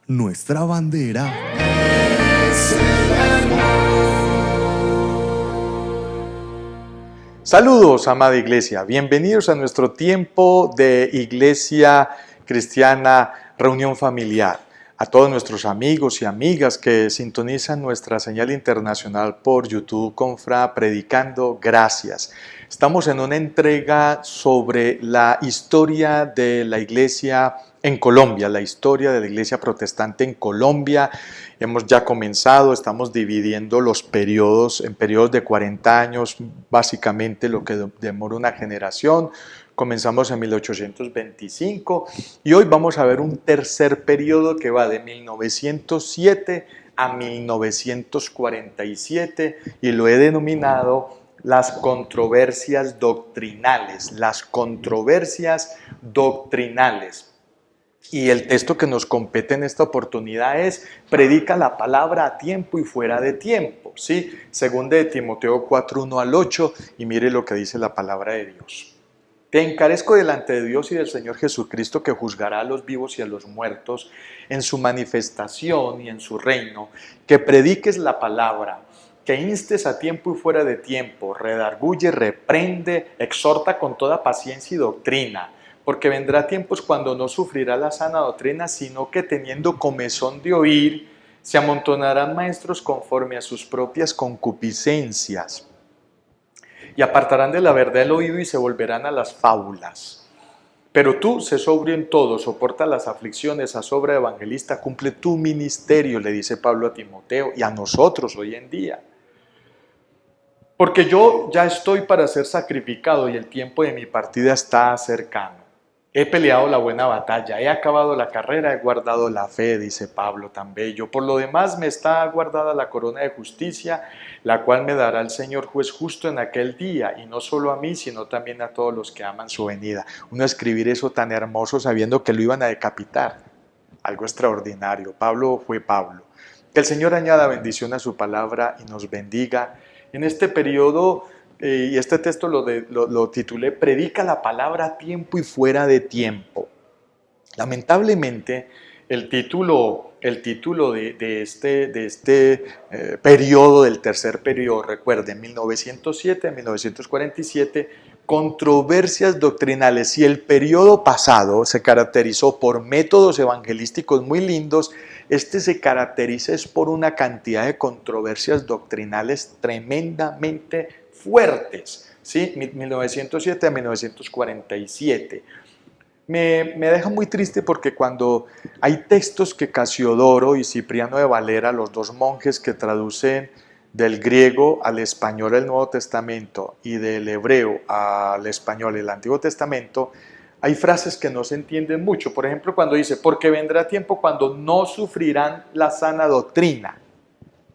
nuestra bandera. Saludos, amada iglesia. Bienvenidos a nuestro tiempo de Iglesia Cristiana Reunión Familiar. A todos nuestros amigos y amigas que sintonizan nuestra señal internacional por YouTube, Confra Predicando, gracias. Estamos en una entrega sobre la historia de la iglesia en Colombia, la historia de la iglesia protestante en Colombia. Hemos ya comenzado, estamos dividiendo los periodos en periodos de 40 años, básicamente lo que demora una generación. Comenzamos en 1825 y hoy vamos a ver un tercer periodo que va de 1907 a 1947 y lo he denominado las controversias doctrinales, las controversias doctrinales. Y el texto que nos compete en esta oportunidad es: predica la palabra a tiempo y fuera de tiempo, ¿sí? Según de Timoteo 4, 1 al 8, y mire lo que dice la palabra de Dios. Te encarezco delante de Dios y del Señor Jesucristo, que juzgará a los vivos y a los muertos en su manifestación y en su reino, que prediques la palabra, que instes a tiempo y fuera de tiempo, redarguye, reprende, exhorta con toda paciencia y doctrina, porque vendrá tiempos cuando no sufrirá la sana doctrina, sino que teniendo comezón de oír, se amontonarán maestros conforme a sus propias concupiscencias, y apartarán de la verdad el oído y se volverán a las fábulas. Pero tú, sé sobrio en todo, soporta las aflicciones, haz obra de evangelista, cumple tu ministerio, le dice Pablo a Timoteo y a nosotros hoy en día. Porque yo ya estoy para ser sacrificado y el tiempo de mi partida está cercano. He peleado la buena batalla, he acabado la carrera, he guardado la fe, dice Pablo tan bello. Por lo demás me está guardada la corona de justicia, la cual me dará el Señor juez justo en aquel día, y no solo a mí, sino también a todos los que aman su venida. Uno escribir eso tan hermoso sabiendo que lo iban a decapitar, algo extraordinario. Pablo fue Pablo. Que el Señor añada bendición a su palabra y nos bendiga en este periodo. Y este texto lo titulé Predica la palabra a tiempo y fuera de tiempo. Lamentablemente el título de este periodo, del tercer periodo, recuerden, 1907 a 1947, controversias doctrinales. Y el periodo pasado se caracterizó por métodos evangelísticos muy lindos, este se caracteriza por una cantidad de controversias doctrinales tremendamente fuertes, ¿sí? 1907 a 1947. Me deja muy triste porque cuando hay textos que Casiodoro y Cipriano de Valera, los dos monjes que traducen del griego al español el Nuevo Testamento y del hebreo al español el Antiguo Testamento, hay frases que no se entienden mucho. Por ejemplo, cuando dice, porque vendrá tiempo cuando no sufrirán la sana doctrina.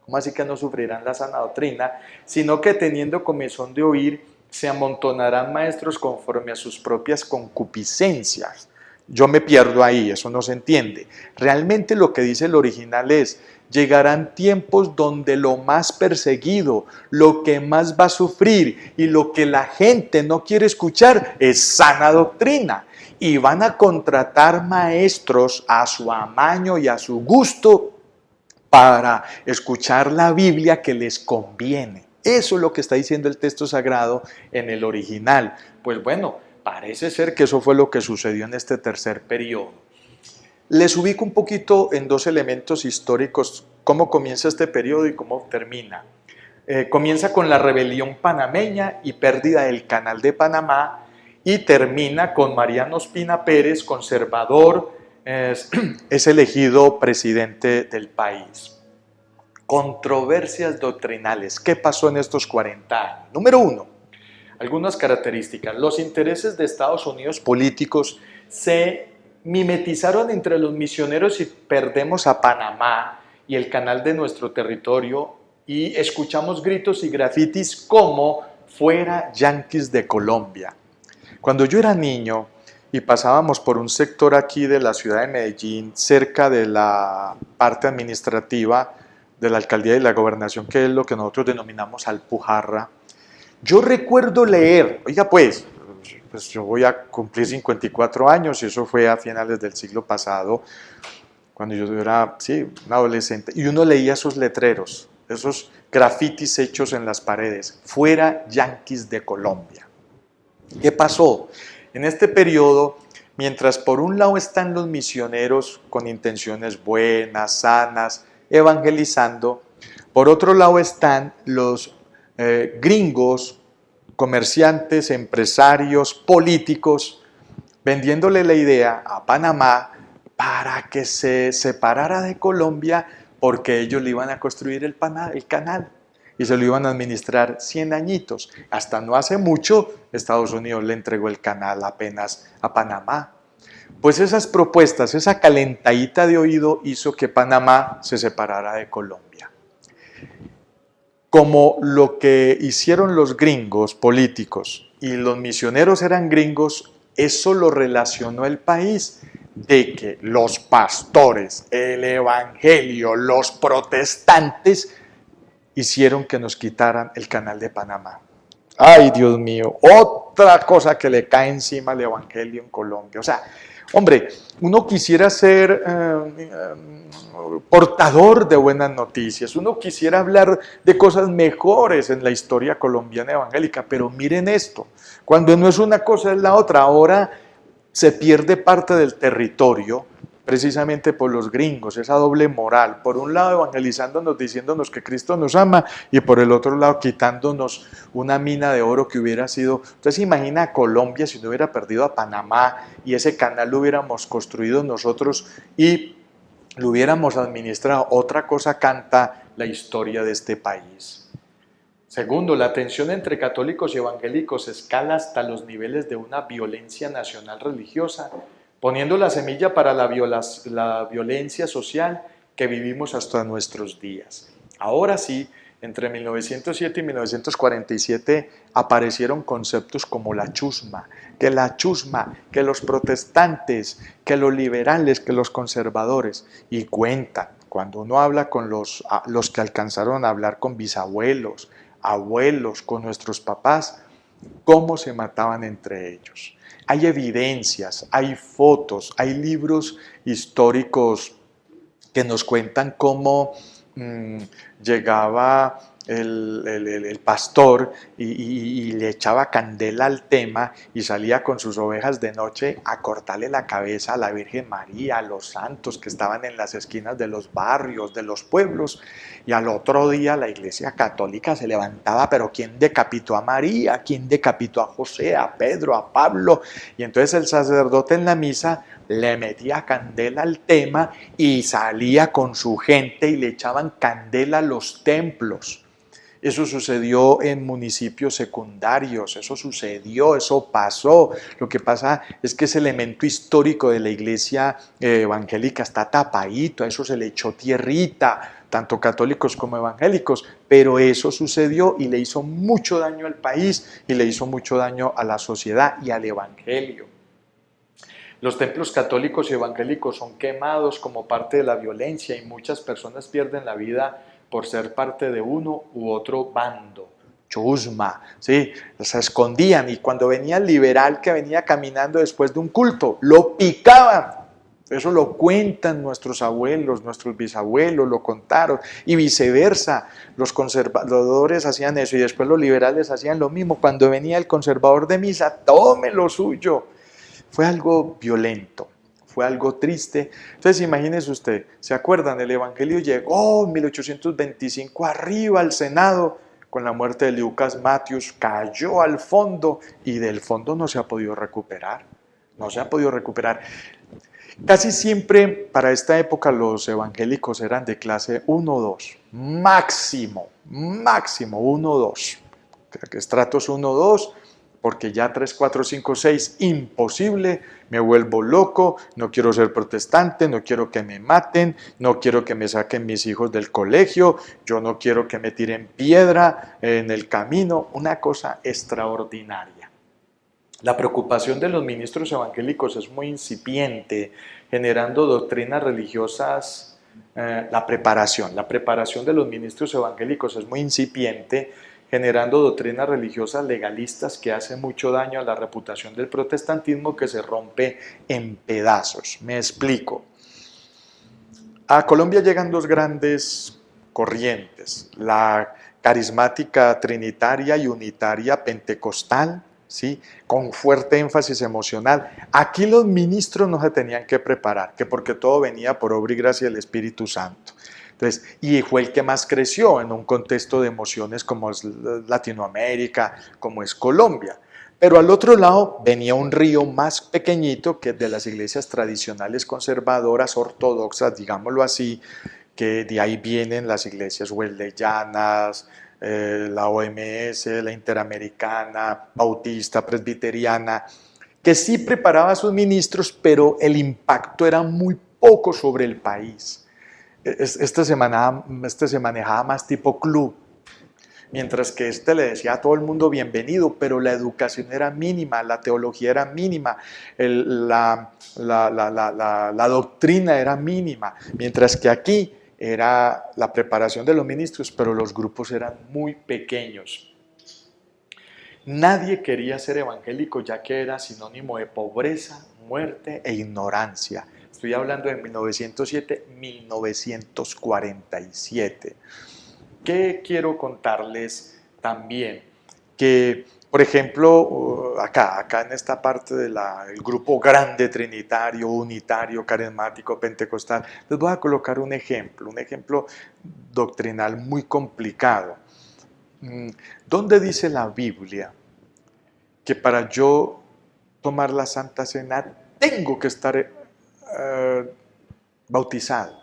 ¿Cómo así que no sufrirán la sana doctrina? Sino que teniendo comezón de oír, se amontonarán maestros conforme a sus propias concupiscencias. Yo me pierdo ahí, eso no se entiende. Realmente lo que dice el original es: llegarán tiempos donde lo más perseguido, lo que más va a sufrir y lo que la gente no quiere escuchar es sana doctrina. Y van a contratar maestros a su amaño y a su gusto para escuchar la Biblia que les conviene. Eso es lo que está diciendo el texto sagrado en el original. Pues bueno, parece ser que eso fue lo que sucedió en este tercer periodo. Les ubico un poquito en dos elementos históricos, cómo comienza este periodo y cómo termina. Comienza con la rebelión panameña y pérdida del Canal de Panamá, y termina con Mariano Ospina Pérez, conservador, es elegido presidente del país. Controversias doctrinales. ¿Qué pasó en estos 40 años? Número 1, algunas características. Los intereses de Estados Unidos políticos se mimetizaron entre los misioneros y perdemos a Panamá y el canal de nuestro territorio, y escuchamos gritos y grafitis como fuera yanquis de Colombia. Cuando yo era niño y pasábamos por un sector aquí de la ciudad de Medellín, cerca de la parte administrativa de la alcaldía y la gobernación, que es lo que nosotros denominamos Alpujarra, yo recuerdo leer, oiga pues yo voy a cumplir 54 años y eso fue a finales del siglo pasado, cuando yo era, sí, un adolescente, y uno leía esos letreros, esos grafitis hechos en las paredes, fuera Yanquis de Colombia. ¿Qué pasó? En este periodo, mientras por un lado están los misioneros con intenciones buenas, sanas, evangelizando, por otro lado están los gringos, comerciantes, empresarios, políticos, vendiéndole la idea a Panamá para que se separara de Colombia porque ellos le iban a construir el canal y se lo iban a administrar 100 añitos. Hasta no hace mucho, Estados Unidos le entregó el canal apenas a Panamá. Pues esas propuestas, esa calentadita de oído hizo que Panamá se separara de Colombia. Como lo que hicieron los gringos políticos y los misioneros eran gringos, eso lo relacionó el país de que los pastores, el evangelio, los protestantes hicieron que nos quitaran el canal de Panamá. Ay, Dios mío, otra cosa que le cae encima al evangelio en Colombia. O sea, hombre, uno quisiera ser portador de buenas noticias, uno quisiera hablar de cosas mejores en la historia colombiana evangélica, pero miren esto, cuando no es una cosa es la otra. Ahora se pierde parte del territorio precisamente por los gringos, esa doble moral, por un lado evangelizándonos, diciéndonos que Cristo nos ama, y por el otro lado quitándonos una mina de oro que hubiera sido. Entonces imagina a Colombia si no hubiera perdido a Panamá y ese canal lo hubiéramos construido nosotros y lo hubiéramos administrado. Otra cosa canta la historia de este país. Segundo, la tensión entre católicos y evangélicos escala hasta los niveles de una violencia nacional religiosa, poniendo la semilla para la violencia social que vivimos hasta nuestros días. Ahora sí, entre 1907 y 1947 aparecieron conceptos como la chusma, que los protestantes, que los liberales, que los conservadores, y cuentan, cuando uno habla con los que alcanzaron a hablar con bisabuelos, abuelos, con nuestros papás, cómo se mataban entre ellos. Hay evidencias, hay fotos, hay libros históricos que nos cuentan cómo llegaba el pastor y le echaba candela al tema y salía con sus ovejas de noche a cortarle la cabeza a la Virgen María, a los santos que estaban en las esquinas de los barrios, de los pueblos, y al otro día la Iglesia Católica se levantaba, pero ¿quién decapitó a María? ¿Quién decapitó a José, a Pedro, a Pablo? Y entonces el sacerdote en la misa le metía candela al tema y salía con su gente y le echaban candela a los templos. Eso sucedió en municipios secundarios, eso sucedió, eso pasó. Lo que pasa es que ese elemento histórico de la iglesia evangélica está tapadito, a eso se le echó tierrita, tanto católicos como evangélicos, pero eso sucedió y le hizo mucho daño al país y le hizo mucho daño a la sociedad y al evangelio. Los templos católicos y evangélicos son quemados como parte de la violencia y muchas personas pierden la vida por ser parte de uno u otro bando. Chusma, ¿sí? Se escondían y cuando venía el liberal que venía caminando después de un culto, lo picaban. Eso lo cuentan nuestros abuelos, nuestros bisabuelos, lo contaron, y viceversa. Los conservadores hacían eso y después los liberales hacían lo mismo. Cuando venía el conservador de misa, tome lo suyo. Fue algo violento, fue algo triste. Entonces imagínese usted, ¿se acuerdan? El Evangelio llegó en 1825 arriba al Senado con la muerte de Lucas Matthews, cayó al fondo y del fondo no se ha podido recuperar. No se ha podido recuperar. Casi siempre para esta época los evangélicos eran de clase 1-2, máximo 1-2, estratos 1-2, porque ya 3, 4, 5, 6, imposible, me vuelvo loco, no quiero ser protestante, no quiero que me maten, no quiero que me saquen mis hijos del colegio, yo no quiero que me tiren piedra en el camino, una cosa extraordinaria. La preocupación de los ministros evangélicos es muy incipiente, generando doctrinas religiosas, la preparación de los ministros evangélicos es muy incipiente, generando doctrinas religiosas legalistas que hacen mucho daño a la reputación del protestantismo que se rompe en pedazos. Me explico. A Colombia llegan dos grandes corrientes, la carismática trinitaria y unitaria pentecostal, ¿sí? Con fuerte énfasis emocional. Aquí los ministros no se tenían que preparar, que porque todo venía por obra y gracia del Espíritu Santo. Entonces, y fue el que más creció en un contexto de emociones como es Latinoamérica, como es Colombia. Pero al otro lado venía un río más pequeñito que de las iglesias tradicionales conservadoras, ortodoxas, digámoslo así, que de ahí vienen las iglesias wesleyanas, la OMS, la Interamericana, Bautista, Presbiteriana, que sí preparaba a sus ministros, pero el impacto era muy poco sobre el país. Este se manejaba más tipo club, mientras que le decía a todo el mundo bienvenido, pero la educación era mínima, la teología era mínima, la doctrina era mínima, mientras que aquí era la preparación de los ministros, pero los grupos eran muy pequeños. Nadie quería ser evangélico ya que era sinónimo de pobreza, muerte e ignorancia. Estoy hablando de 1907-1947. ¿Qué quiero contarles también? Que, por ejemplo, acá en esta parte del grupo grande trinitario, unitario, carismático, pentecostal, les voy a colocar un ejemplo doctrinal muy complicado. ¿Dónde dice la Biblia que para yo tomar la Santa Cena tengo que estar bautizado?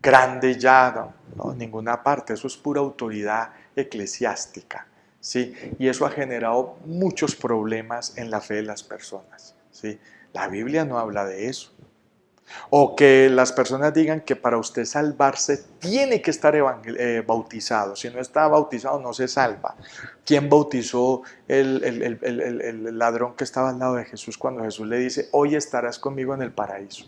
Grande ya, no, ninguna parte, eso es pura autoridad eclesiástica, ¿sí? Y eso ha generado muchos problemas en la fe de las personas, ¿sí? La Biblia no habla de eso. O que las personas digan que para usted salvarse tiene que estar bautizado. Si no está bautizado no se salva. ¿Quién bautizó el ladrón que estaba al lado de Jesús cuando Jesús le dice, hoy estarás conmigo en el paraíso?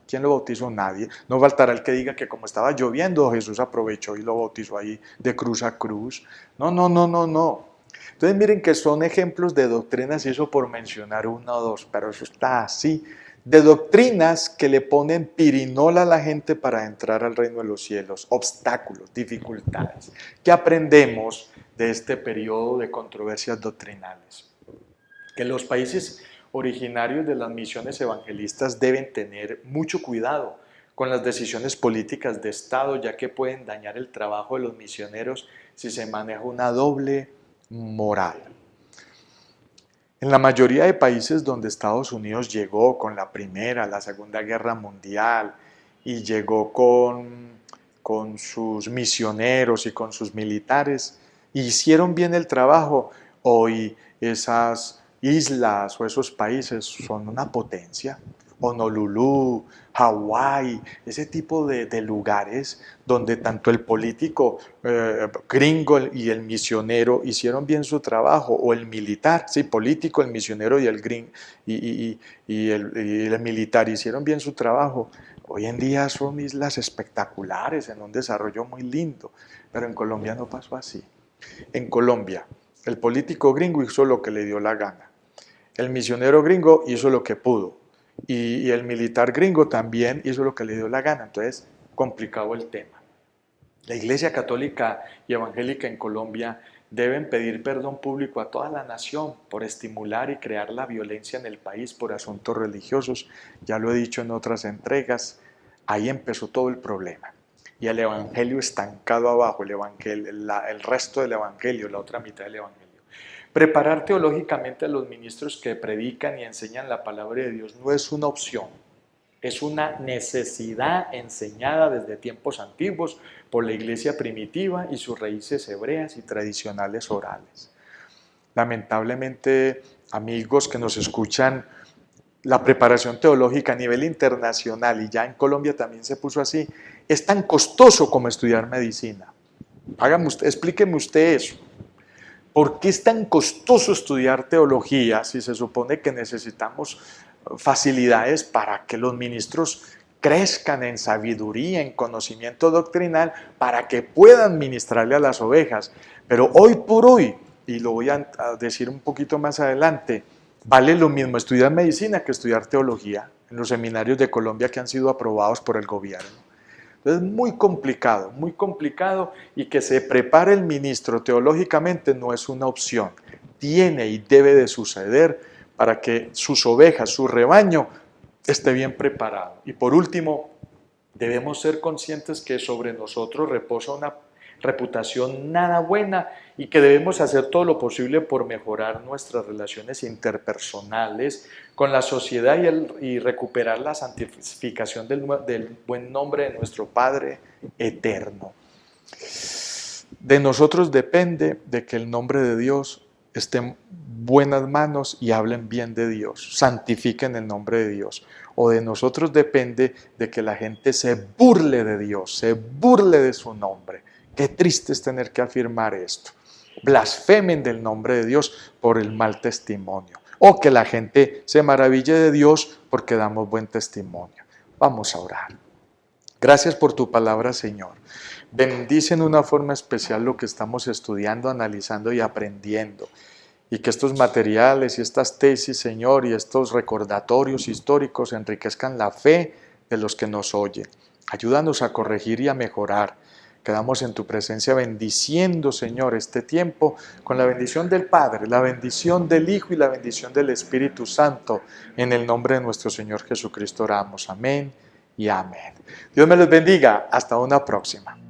¿Quién lo bautizó? Nadie. No faltará el que diga que como estaba lloviendo, Jesús aprovechó y lo bautizó ahí de cruz a cruz. No. Entonces miren que son ejemplos de doctrinas y eso por mencionar uno o dos, pero eso está así. De doctrinas que le ponen pirinola a la gente para entrar al reino de los cielos, obstáculos, dificultades. ¿Qué aprendemos de este periodo de controversias doctrinales? Que los países originarios de las misiones evangelistas deben tener mucho cuidado con las decisiones políticas de Estado, ya que pueden dañar el trabajo de los misioneros si se maneja una doble moral. En la mayoría de países donde Estados Unidos llegó con la Primera, la Segunda Guerra Mundial y llegó con sus misioneros y con sus militares, hicieron bien el trabajo. Hoy esas islas o esos países son una potencia. Honolulu, Hawái, ese tipo de lugares donde tanto el político gringo y el misionero hicieron bien su trabajo, o el militar, sí, político, el misionero y el gringo y el militar hicieron bien su trabajo. Hoy en día son islas espectaculares, en un desarrollo muy lindo, pero en Colombia no pasó así. En Colombia, el político gringo hizo lo que le dio la gana, el misionero gringo hizo lo que pudo, y el militar gringo también hizo lo que le dio la gana. Entonces, complicado el tema. La Iglesia Católica y Evangélica en Colombia deben pedir perdón público a toda la nación por estimular y crear la violencia en el país por asuntos religiosos. Ya lo he dicho en otras entregas, ahí empezó todo el problema. Y el Evangelio estancado abajo, el resto del Evangelio, la otra mitad del Evangelio. Preparar teológicamente a los ministros que predican y enseñan la palabra de Dios no es una opción, es una necesidad enseñada desde tiempos antiguos por la iglesia primitiva y sus raíces hebreas y tradicionales orales. Lamentablemente, amigos que nos escuchan, la preparación teológica a nivel internacional, y ya en Colombia también se puso así, es tan costoso como estudiar medicina. Explíqueme usted eso. ¿Por qué es tan costoso estudiar teología si se supone que necesitamos facilidades para que los ministros crezcan en sabiduría, en conocimiento doctrinal, para que puedan ministrarle a las ovejas? Pero hoy por hoy, y lo voy a decir un poquito más adelante, vale lo mismo estudiar medicina que estudiar teología en los seminarios de Colombia que han sido aprobados por el gobierno. Entonces, muy complicado y que se prepare el ministro teológicamente no es una opción. Tiene y debe de suceder para que sus ovejas, su rebaño, esté bien preparado. Y por último, debemos ser conscientes que sobre nosotros reposa una reputación nada buena y que debemos hacer todo lo posible por mejorar nuestras relaciones interpersonales con la sociedad y recuperar la santificación del buen nombre de nuestro Padre eterno. De nosotros depende de que el nombre de Dios esté en buenas manos y hablen bien de Dios, santifiquen el nombre de Dios. O de nosotros depende de que la gente se burle de Dios, se burle de su nombre. Qué triste es tener que afirmar esto. Blasfemen del nombre de Dios por el mal testimonio. O que la gente se maraville de Dios porque damos buen testimonio. Vamos a orar. Gracias por tu palabra, Señor. Bendice en una forma especial lo que estamos estudiando, analizando y aprendiendo. Y que estos materiales y estas tesis, Señor, y estos recordatorios históricos enriquezcan la fe de los que nos oyen. Ayúdanos a corregir y a mejorar. Quedamos en tu presencia bendiciendo, Señor, este tiempo con la bendición del Padre, la bendición del Hijo y la bendición del Espíritu Santo. En el nombre de nuestro Señor Jesucristo oramos. Amén y amén. Dios me los bendiga. Hasta una próxima.